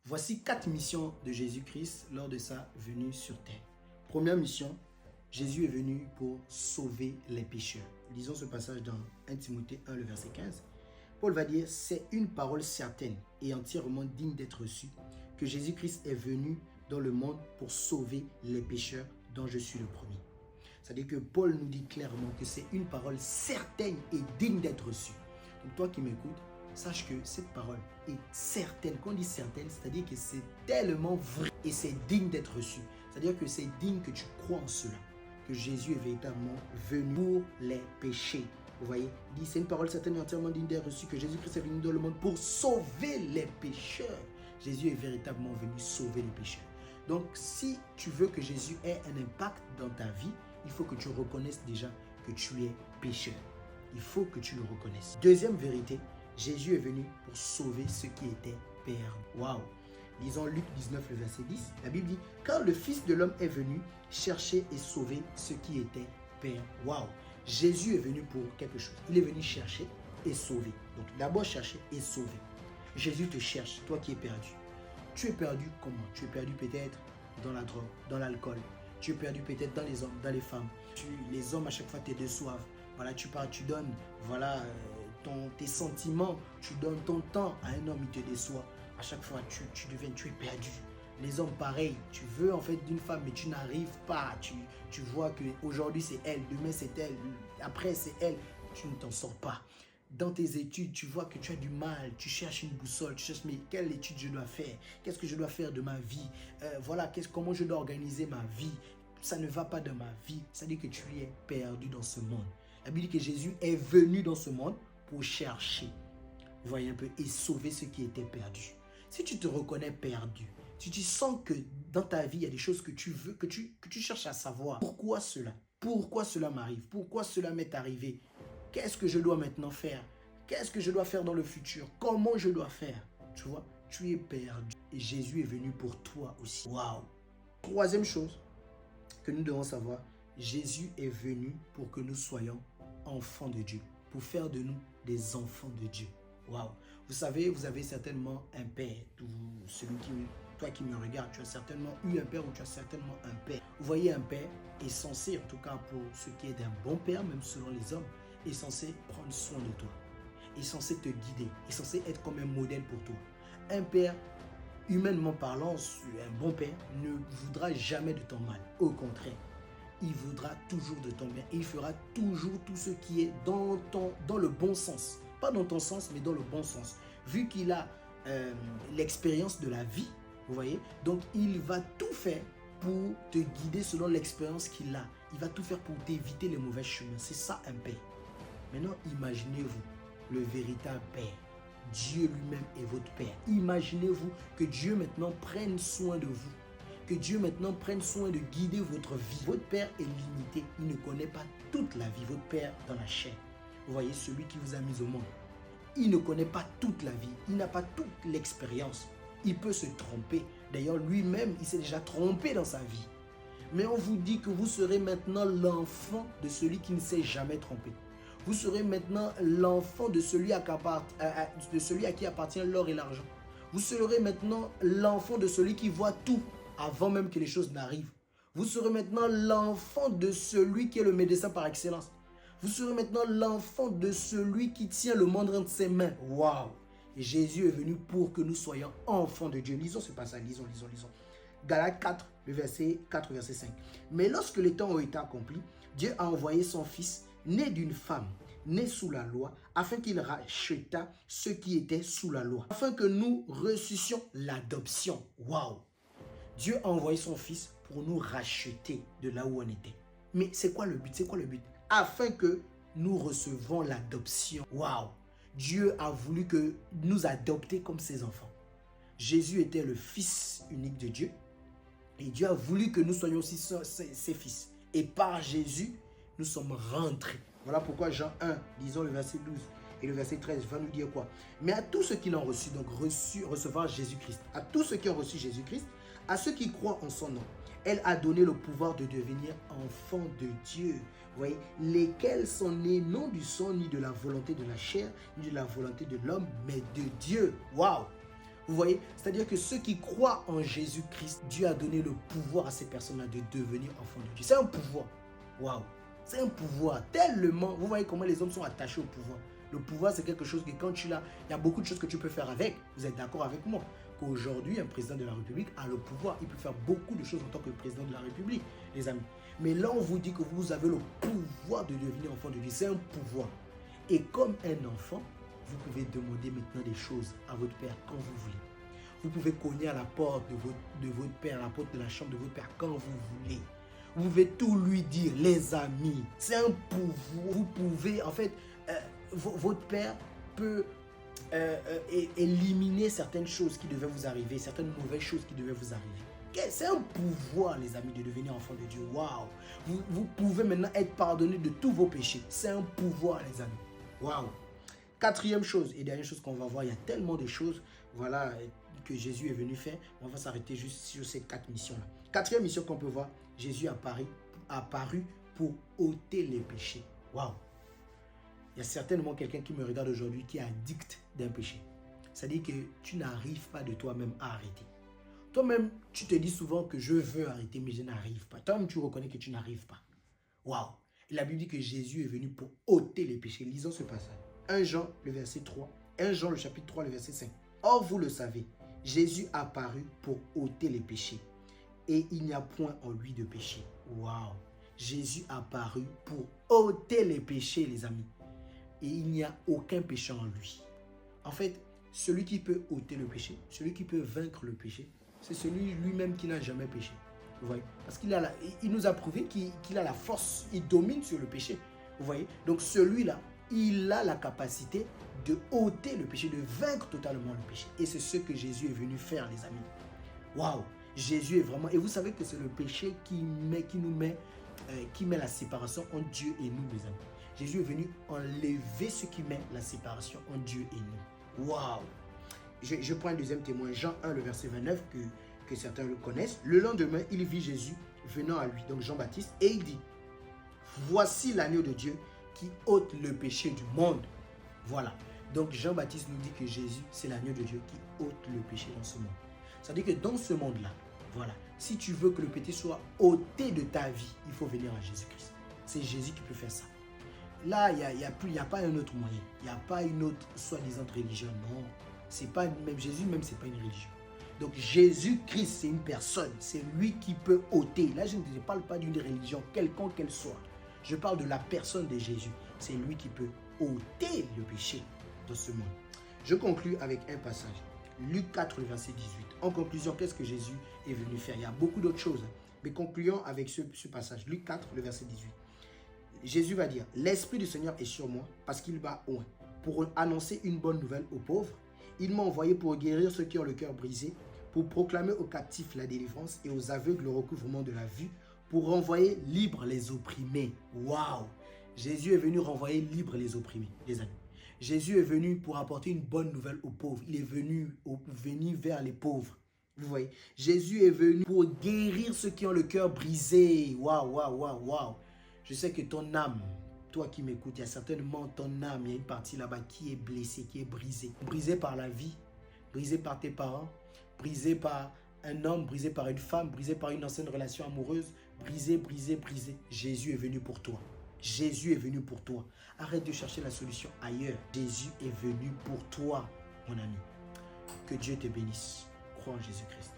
Voici 4 missions de Jésus-Christ lors de sa venue sur terre. Première mission, Jésus est venu pour sauver les pécheurs. Lisons ce passage dans 1 Timothée 1, le verset 15. Paul va dire, c'est une parole certaine et entièrement digne d'être reçue que Jésus-Christ est venu dans le monde pour sauver les pécheurs dont je suis le premier. C'est-à-dire que Paul nous dit clairement que c'est une parole certaine et digne d'être reçue. Donc toi qui m'écoutes, sache que cette parole est certaine. Quand on dit certaine, c'est-à-dire que c'est tellement vrai et c'est digne d'être reçu. C'est-à-dire que c'est digne que tu crois en cela, que Jésus est véritablement venu pour les péchés. Vous voyez, il dit c'est une parole certaine et entièrement digne d'être reçue, que Jésus-Christ est venu dans le monde pour sauver les pécheurs. Jésus est véritablement venu sauver les pécheurs. Donc, si tu veux que Jésus ait un impact dans ta vie, il faut que tu reconnaisses déjà que tu es pécheur. Il faut que tu le reconnaisses. Deuxième vérité, Jésus est venu pour sauver ceux qui étaient perdus. Waouh! Lisons Luc 19, le verset 10. La Bible dit, car le Fils de l'homme est venu chercher et sauver ceux qui étaient perdus. Waouh! Jésus est venu pour quelque chose. Il est venu chercher et sauver. Donc d'abord chercher et sauver. Jésus te cherche, toi qui es perdu. Tu es perdu comment? Tu es perdu peut-être dans la drogue, dans l'alcool. Tu es perdu peut-être dans les hommes, dans les femmes. Les hommes à chaque fois te déçoivent. Voilà, tu pars, tu donnes, voilà, tes sentiments, tu donnes ton temps à un homme, il te déçoit. À chaque fois, tu es perdu. Les hommes, pareil, tu veux en fait d'une femme, mais tu n'arrives pas. Tu vois qu'aujourd'hui c'est elle, demain c'est elle, après c'est elle. Tu ne t'en sors pas. Dans tes études, tu vois que tu as du mal, tu cherches une boussole, tu cherches mais quelle étude je dois faire, qu'est-ce que je dois faire de ma vie, voilà, comment je dois organiser ma vie, ça ne va pas dans ma vie, ça dit que tu es perdu dans ce monde. La Bible dit que Jésus est venu dans ce monde pour chercher, vous voyez un peu, et sauver ceux qui étaient perdus. Si tu te reconnais perdu, si tu sens que dans ta vie, il y a des choses que tu veux, que tu cherches à savoir, pourquoi cela m'arrive, pourquoi cela m'est arrivé, qu'est-ce que je dois maintenant faire, qu'est-ce que je dois faire dans le futur, comment je dois faire, tu vois, tu es perdu et Jésus est venu pour toi aussi. Waouh! Troisième chose que nous devons savoir, Jésus est venu pour que nous soyons enfants de Dieu, pour faire de nous des enfants de Dieu. Waouh! Vous savez, vous avez certainement un père. Toi qui me regardes, tu as certainement eu un père ou tu as certainement un père. Vous voyez, un père est censé, en tout cas pour ce qui est d'un bon père, même selon les hommes, est censé prendre soin de toi, est censé te guider, est censé être comme un modèle pour toi. Un père, humainement parlant, un bon père ne voudra jamais de ton mal. Au contraire, il voudra toujours de ton bien et il fera toujours tout ce qui est dans le bon sens. Pas dans ton sens, mais dans le bon sens. Vu qu'il a l'expérience de la vie, vous voyez, donc il va tout faire pour te guider selon l'expérience qu'il a. Il va tout faire pour t'éviter les mauvais chemins. C'est ça un père. Maintenant, imaginez-vous le véritable Père. Dieu lui-même est votre Père. Imaginez-vous que Dieu maintenant prenne soin de vous. Que Dieu maintenant prenne soin de guider votre vie. Votre Père est limité. Il ne connaît pas toute la vie. Votre Père dans la chair. Vous voyez, celui qui vous a mis au monde. Il ne connaît pas toute la vie. Il n'a pas toute l'expérience. Il peut se tromper. D'ailleurs, lui-même, il s'est déjà trompé dans sa vie. Mais on vous dit que vous serez maintenant l'enfant de celui qui ne s'est jamais trompé. Vous serez maintenant l'enfant de celui à qui appartient l'or et l'argent. Vous serez maintenant l'enfant de celui qui voit tout avant même que les choses n'arrivent. Vous serez maintenant l'enfant de celui qui est le médecin par excellence. Vous serez maintenant l'enfant de celui qui tient le monde entre ses mains. Waouh! Et Jésus est venu pour que nous soyons enfants de Dieu. Lisons ce passage, lisons. Galates 4, le verset 4, verset 5. Mais lorsque les temps ont été accomplis, Dieu a envoyé son Fils, né d'une femme, né sous la loi, afin qu'il rachetât ceux qui étaient sous la loi, afin que nous reçussions l'adoption. Waouh! Dieu a envoyé son Fils pour nous racheter de là où on était. Mais c'est quoi le but? Afin que nous recevons l'adoption. Waouh! Dieu a voulu que nous adopter comme ses enfants. Jésus était le Fils unique de Dieu. Et Dieu a voulu que nous soyons aussi ses fils. Et par Jésus, nous sommes rentrés. Voilà pourquoi Jean 1, disons le verset 12 et le verset 13, va nous dire quoi? Mais à tous ceux qui l'ont reçu, donc recevoir Jésus-Christ, à tous ceux qui ont reçu Jésus-Christ, à ceux qui croient en son nom, elle a donné le pouvoir de devenir enfants de Dieu. Vous voyez, lesquels sont nés non du sang, ni de la volonté de la chair, ni de la volonté de l'homme, mais de Dieu. Waouh! Vous voyez? C'est-à-dire que ceux qui croient en Jésus-Christ, Dieu a donné le pouvoir à ces personnes-là de devenir enfants de Dieu. C'est un pouvoir. Waouh! C'est un pouvoir tellement... Vous voyez comment les hommes sont attachés au pouvoir. Le pouvoir, c'est quelque chose que quand tu l'as, il y a beaucoup de choses que tu peux faire avec. Vous êtes d'accord avec moi? Qu'aujourd'hui, un président de la République a le pouvoir. Il peut faire beaucoup de choses en tant que président de la République, les amis. Mais là, on vous dit que vous avez le pouvoir de devenir enfant de Dieu. C'est un pouvoir. Et comme un enfant, vous pouvez demander maintenant des choses à votre père quand vous voulez. Vous pouvez cogner à la porte de votre père, à la porte de la chambre de votre père quand vous voulez. Vous pouvez tout lui dire, les amis. C'est un pouvoir. Vous pouvez, en fait, votre père peut éliminer certaines choses qui devaient vous arriver, certaines mauvaises choses qui devaient vous arriver. C'est un pouvoir, les amis, de devenir enfant de Dieu. Waouh! Vous pouvez maintenant être pardonné de tous vos péchés. C'est un pouvoir, les amis. Waouh! Quatrième chose et dernière chose qu'on va voir, il y a tellement de choses, voilà, que Jésus est venu faire. On va s'arrêter juste sur ces 4 missions-là. Quatrième mission qu'on peut voir, Jésus apparu pour ôter les péchés. Waouh! Il y a certainement quelqu'un qui me regarde aujourd'hui qui est addict d'un péché. C'est-à-dire que tu n'arrives pas de toi-même à arrêter. Toi-même, tu te dis souvent que je veux arrêter, mais je n'arrive pas. Toi-même, tu reconnais que tu n'arrives pas. Waouh! La Bible dit que Jésus est venu pour ôter les péchés. Lisons ce passage. 1 Jean, le verset 3. 1 Jean, le chapitre 3, le verset 5. Or, vous le savez, Jésus apparut pour ôter les péchés. Et il n'y a point en lui de péché. Waouh! Jésus apparut pour ôter les péchés, les amis. Et il n'y a aucun péché en lui. En fait, celui qui peut ôter le péché, celui qui peut vaincre le péché, c'est celui lui-même qui n'a jamais péché. Vous voyez? Parce qu'il nous a prouvé qu'il a la force, il domine sur le péché. Vous voyez? Donc celui-là, il a la capacité de ôter le péché, de vaincre totalement le péché. Et c'est ce que Jésus est venu faire, les amis. Waouh! Jésus est vraiment... Et vous savez que c'est le péché qui met la séparation entre Dieu et nous, les amis. Jésus est venu enlever ce qui met la séparation entre Dieu et nous. Waouh! Je prends un deuxième témoin, Jean 1, le verset 29, que certains le connaissent. Le lendemain, il vit Jésus venant à lui, donc Jean-Baptiste, et il dit, voici l'agneau de Dieu qui ôte le péché du monde. Voilà. Donc Jean-Baptiste nous dit que Jésus, c'est l'agneau de Dieu qui ôte le péché dans ce monde. C'est-à-dire que dans ce monde-là, voilà, si tu veux que le péché soit ôté de ta vie, il faut venir à Jésus-Christ. C'est Jésus qui peut faire ça. Là, il n'y a pas un autre moyen. Il n'y a pas une autre soi-disant religion. Non, c'est pas même Jésus, même c'est pas une religion. Donc Jésus-Christ, c'est une personne. C'est lui qui peut ôter. Là, je ne parle pas d'une religion, quelconque qu'elle soit. Je parle de la personne de Jésus. C'est lui qui peut ôter le péché dans ce monde. Je conclus avec un passage. Luc 4, verset 18. En conclusion, qu'est-ce que Jésus est venu faire? Il y a beaucoup d'autres choses. Mais concluons avec ce passage. Luc 4, le verset 18. Jésus va dire, l'Esprit du Seigneur est sur moi parce qu'il m'a oint pour annoncer une bonne nouvelle aux pauvres. Il m'a envoyé pour guérir ceux qui ont le cœur brisé, pour proclamer aux captifs la délivrance et aux aveugles le recouvrement de la vue, pour renvoyer libres les opprimés. Waouh! Jésus est venu renvoyer libres les opprimés, les amis. Jésus est venu pour apporter une bonne nouvelle aux pauvres. Il est venu vers les pauvres. Vous voyez? Jésus est venu pour guérir ceux qui ont le cœur brisé. Waouh, waouh, waouh, waouh! Je sais que ton âme, toi qui m'écoutes, il y a certainement ton âme, il y a une partie là-bas qui est blessée, qui est brisée. Brisée par la vie, brisée par tes parents, brisée par un homme, brisée par une femme, brisée par une ancienne relation amoureuse, brisée, brisée, brisée. Jésus est venu pour toi. Jésus est venu pour toi. Arrête de chercher la solution ailleurs. Jésus est venu pour toi, mon ami. Que Dieu te bénisse. Crois en Jésus-Christ.